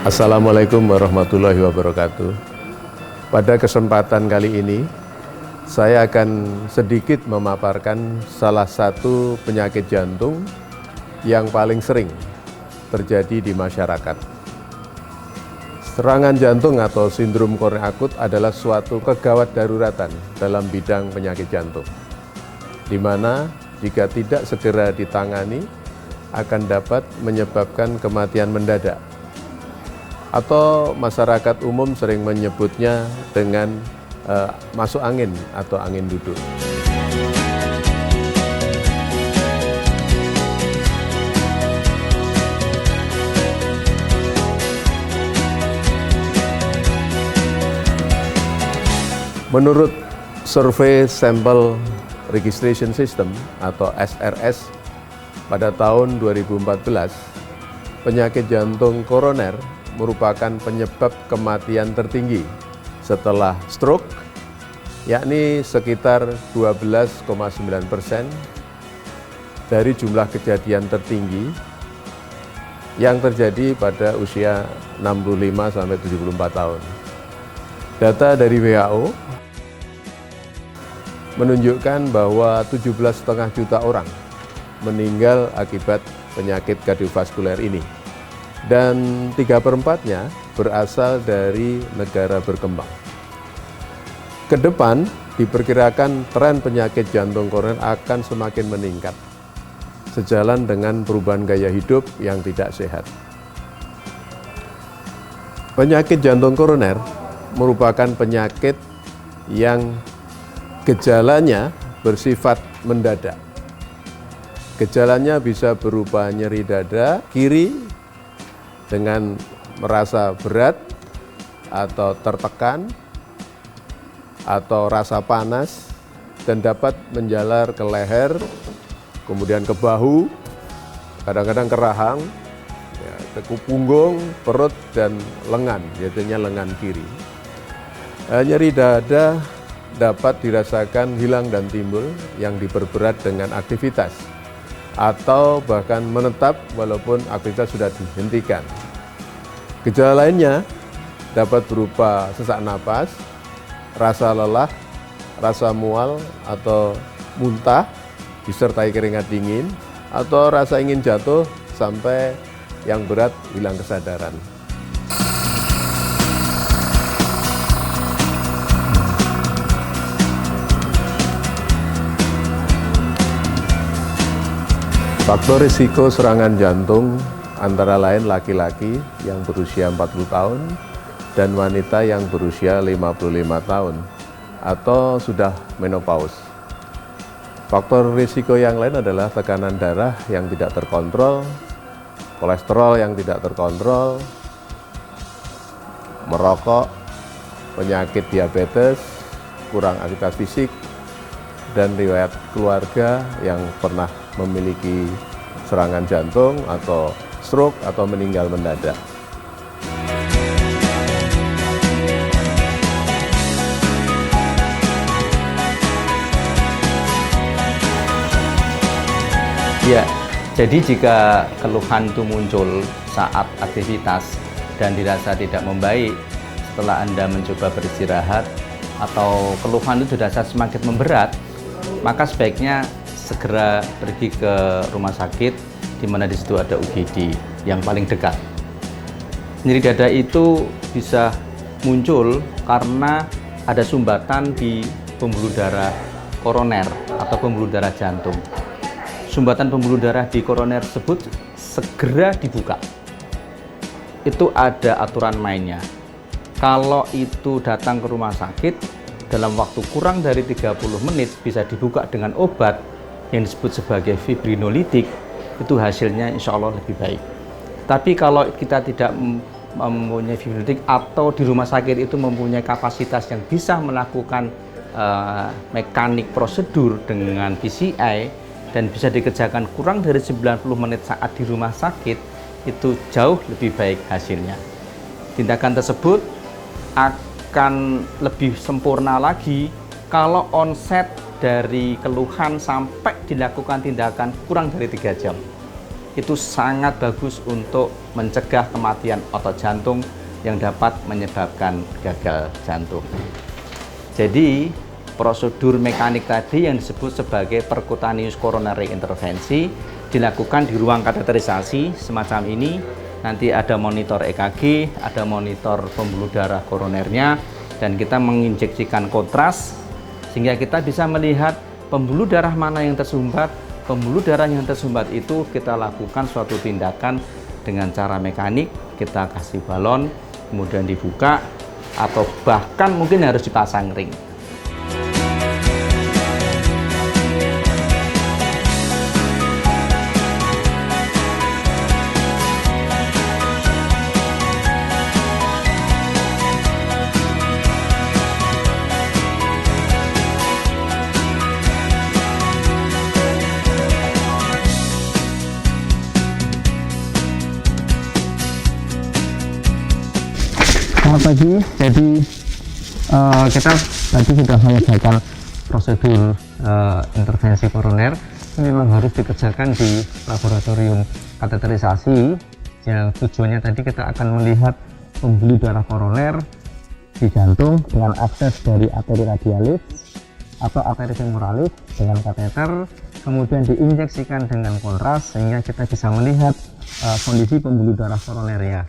Assalamualaikum warahmatullahi wabarakatuh. Pada kesempatan kali ini, saya akan sedikit memaparkan salah satu penyakit jantung yang paling sering terjadi di masyarakat. Serangan jantung atau sindrom koroner akut adalah suatu kegawat daruratan dalam bidang penyakit jantung, di mana jika tidak segera ditangani akan dapat menyebabkan kematian mendadak, atau masyarakat umum sering menyebutnya dengan masuk angin atau angin duduk. Menurut Survey Sample Registration System atau SRS pada tahun 2014, penyakit jantung koroner merupakan penyebab kematian tertinggi setelah stroke, yakni sekitar 12,9% dari jumlah kejadian tertinggi yang terjadi pada usia 65-74 tahun. Data dari WHO menunjukkan bahwa 17,5 juta orang meninggal akibat penyakit kardiovaskuler ini, dan 3/4-nya berasal dari negara berkembang. Kedepan diperkirakan tren penyakit jantung koroner akan semakin meningkat, sejalan dengan perubahan gaya hidup yang tidak sehat. Penyakit jantung koroner merupakan penyakit yang gejalanya bersifat mendadak. Gejalanya bisa berupa nyeri dada kiri dengan merasa berat atau tertekan atau rasa panas, dan dapat menjalar ke leher, kemudian ke bahu, kadang-kadang ke rahang, ke punggung, perut, dan lengan, biasanya lengan kiri. Nyeri dada dapat dirasakan hilang dan timbul yang diperberat dengan aktivitas, atau bahkan menetap walaupun aktivitas sudah dihentikan. Gejala lainnya dapat berupa sesak napas, rasa lelah, rasa mual atau muntah, disertai keringat dingin, atau rasa ingin jatuh sampai yang berat hilang kesadaran. Faktor risiko serangan jantung antara lain laki-laki yang berusia 40 tahun dan wanita yang berusia 55 tahun atau sudah menopause. Faktor risiko yang lain adalah tekanan darah yang tidak terkontrol, kolesterol yang tidak terkontrol, merokok, penyakit diabetes, kurang aktivitas fisik, dan riwayat keluarga yang pernah memiliki serangan jantung atau stroke atau meninggal mendadak. Ya, jadi jika keluhan itu muncul saat aktivitas dan dirasa tidak membaik setelah Anda mencoba beristirahat, atau keluhan itu dirasa semakin memberat, maka sebaiknya segera pergi ke rumah sakit di mana di situ ada UGD yang paling dekat. Nyeri dada itu bisa muncul karena ada sumbatan di pembuluh darah koroner atau pembuluh darah jantung. Sumbatan pembuluh darah di koroner tersebut segera dibuka. Itu ada aturan mainnya. Kalau itu datang ke rumah sakit dalam waktu kurang dari 30 menit bisa dibuka dengan obat yang disebut sebagai fibrinolitik, itu hasilnya insya Allah lebih baik. Tapi kalau kita tidak mempunyai fibrinolitik atau di rumah sakit itu mempunyai kapasitas yang bisa melakukan mekanik prosedur dengan PCI dan bisa dikerjakan kurang dari 90 menit saat di rumah sakit, itu jauh lebih baik hasilnya. Tindakan tersebut akan lebih sempurna lagi kalau onset dari keluhan sampai dilakukan tindakan kurang dari 3 jam. itu sangat bagus untuk mencegah kematian otot jantung yang dapat menyebabkan gagal jantung. Jadi prosedur mekanik tadi yang disebut sebagai percutaneous coronary intervensi dilakukan di ruang kateterisasi semacam ini. Nanti ada monitor EKG, ada monitor pembuluh darah koronernya, dan kita menginjeksikan kontras sehingga kita bisa melihat pembuluh darah mana yang tersumbat. Pembuluh darah yang tersumbat itu kita lakukan suatu tindakan dengan cara mekanik, kita kasih balon, kemudian dibuka, atau bahkan mungkin harus dipasang ring. Selamat pagi. Jadi kita tadi sudah mengerjakan prosedur intervensi koroner. Ini memang harus dikerjakan di laboratorium kateterisasi. Yang tujuannya tadi kita akan melihat pembuluh darah koroner di jantung dengan akses dari arteri radialis atau arteri femoralis dengan kateter, kemudian diinjeksikan dengan kontras sehingga kita bisa melihat kondisi pembuluh darah koronernya.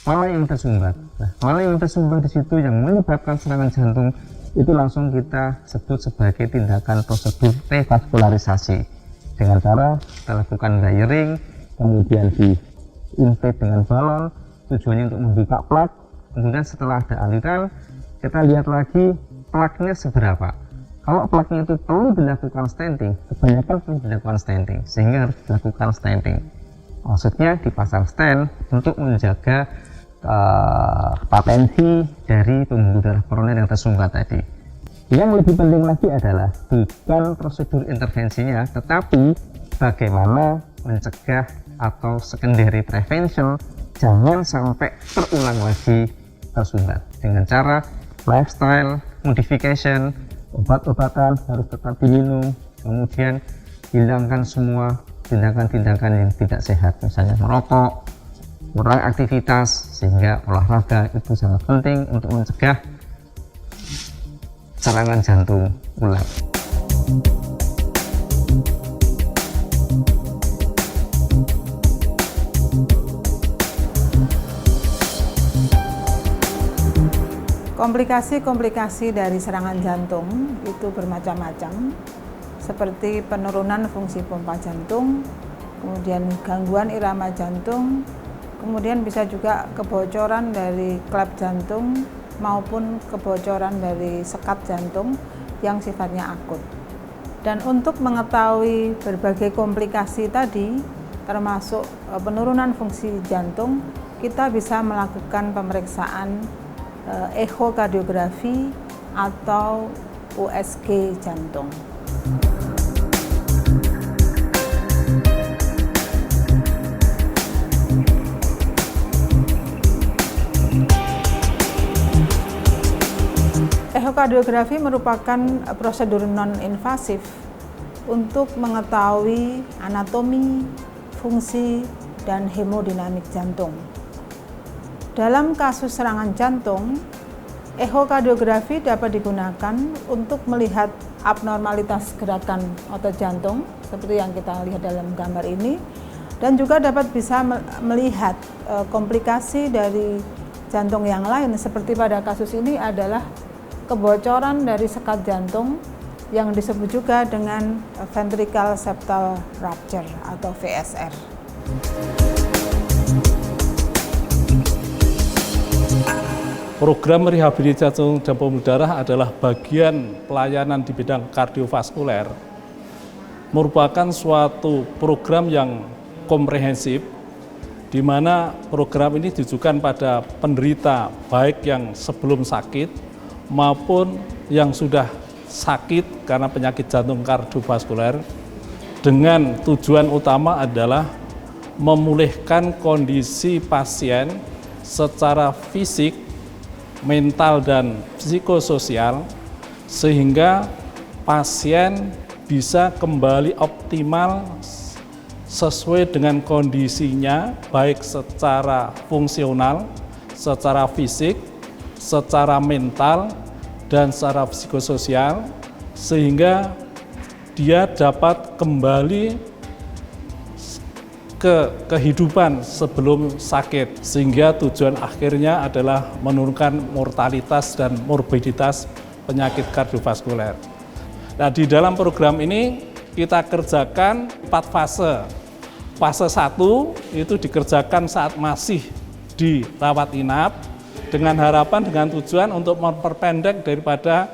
Mana yang tersumbat? Nah, mana yang tersumbat di situ yang menyebabkan serangan jantung itu langsung kita sebut sebagai tindakan prosedur revaskularisasi dengan cara kita lakukan layering, kemudian diinflate dengan balon, tujuannya untuk membuka plak. Kemudian setelah ada aliran, kita lihat lagi plaknya seberapa. Kalau plaknya itu perlu dilakukan stenting, kebanyakan perlu dilakukan stenting, sehingga harus dilakukan stenting. Maksudnya dipasang stent untuk menjaga patensi dari pembuluh darah koroner yang tersumbat tadi. Yang lebih penting lagi adalah bukan prosedur intervensinya, tetapi bagaimana mencegah atau secondary prevention jangan sampai terulang lagi tersumbat dengan cara lifestyle modification, obat-obatan harus tetap diminum, kemudian hilangkan semua tindakan-tindakan yang tidak sehat, misalnya merokok, kurang aktivitas, sehingga olahraga itu sangat penting untuk mencegah serangan jantung ulang. Komplikasi-komplikasi dari serangan jantung itu bermacam-macam, seperti penurunan fungsi pompa jantung, kemudian gangguan irama jantung, kemudian bisa juga kebocoran dari klep jantung maupun kebocoran dari sekat jantung yang sifatnya akut. Dan untuk mengetahui berbagai komplikasi tadi, termasuk penurunan fungsi jantung, kita bisa melakukan pemeriksaan echokardiografi atau USG jantung. Echokardiografi merupakan prosedur non-invasif untuk mengetahui anatomi, fungsi, dan hemodinamik jantung. Dalam kasus serangan jantung, echokardiografi dapat digunakan untuk melihat abnormalitas gerakan otot jantung, seperti yang kita lihat dalam gambar ini, dan juga dapat bisa melihat komplikasi dari jantung yang lain, seperti pada kasus ini adalah kebocoran dari sekat jantung yang disebut juga dengan ventricle septal rupture atau VSR. Program rehabilitasi jantung dan pembuluh darah adalah bagian pelayanan di bidang kardiovaskuler, merupakan suatu program yang komprehensif, di mana program ini ditujukan pada penderita baik yang sebelum sakit maupun yang sudah sakit karena penyakit jantung kardiovaskuler, dengan tujuan utama adalah memulihkan kondisi pasien secara fisik, mental, dan psikososial sehingga pasien bisa kembali optimal sesuai dengan kondisinya, baik secara fungsional, secara fisik, secara mental, dan secara psikososial, sehingga dia dapat kembali ke kehidupan sebelum sakit, sehingga tujuan akhirnya adalah menurunkan mortalitas dan morbiditas penyakit kardiovaskuler. Nah, di dalam program ini kita kerjakan 4 fase. Fase 1 itu dikerjakan saat masih dirawat inap dengan harapan, dengan tujuan untuk memperpendek daripada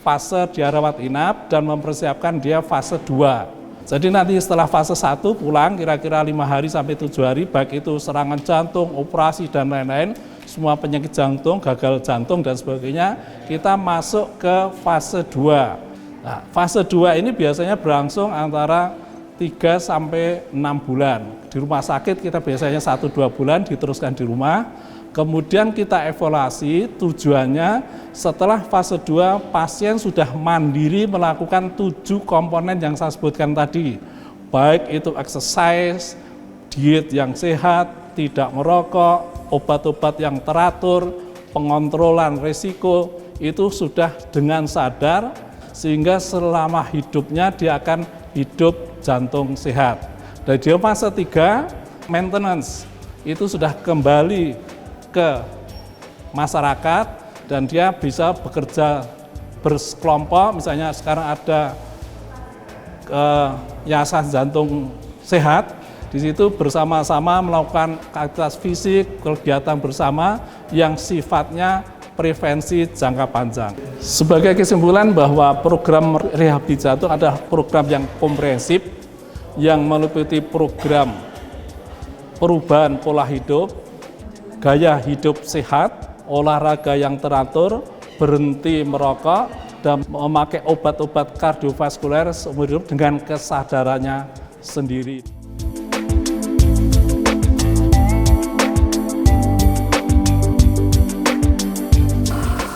fase dia rawat inap dan mempersiapkan dia fase 2. Jadi nanti setelah fase 1 pulang kira-kira 5 hari sampai 7 hari, baik itu serangan jantung, operasi dan lain-lain, semua penyakit jantung, gagal jantung dan sebagainya, kita masuk ke fase 2. Nah, fase 2 ini biasanya berlangsung antara 3 sampai 6 bulan. Di rumah sakit kita biasanya 1-2 bulan diteruskan di rumah. Kemudian kita evaluasi, tujuannya setelah fase 2 pasien sudah mandiri melakukan 7 komponen yang saya sebutkan tadi. Baik itu exercise, diet yang sehat, tidak merokok, obat-obat yang teratur, pengontrolan risiko, itu sudah dengan sadar, sehingga selama hidupnya dia akan hidup jantung sehat. Dan di fase 3, maintenance, itu sudah kembali ke masyarakat dan dia bisa bekerja berkelompok. Misalnya sekarang ada Yayasan Jantung Sehat, di situ bersama-sama melakukan aktivitas fisik, kegiatan bersama yang sifatnya prevensi jangka panjang. Sebagai kesimpulan bahwa program rehabilitasi jantung adalah program yang komprehensif yang meliputi program perubahan pola hidup, gaya hidup sehat, olahraga yang teratur, berhenti merokok, dan memakai obat-obat kardiovaskuler seumur hidup dengan kesadarannya sendiri.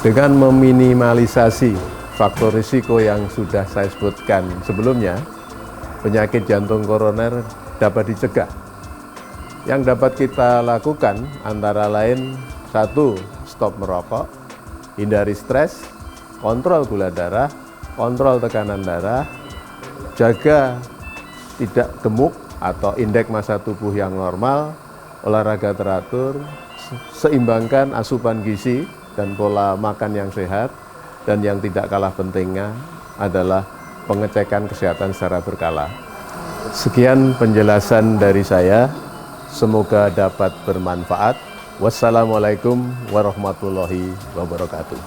Dengan meminimalisasi faktor risiko yang sudah saya sebutkan sebelumnya, penyakit jantung koroner dapat dicegah. Yang dapat kita lakukan antara lain 1, stop merokok, hindari stres, kontrol gula darah, kontrol tekanan darah, jaga tidak gemuk atau indeks massa tubuh yang normal, olahraga teratur, seimbangkan asupan gizi dan pola makan yang sehat, dan yang tidak kalah pentingnya adalah pengecekan kesehatan secara berkala. Sekian penjelasan dari saya, semoga dapat bermanfaat. Wassalamualaikum warahmatullahi wabarakatuh.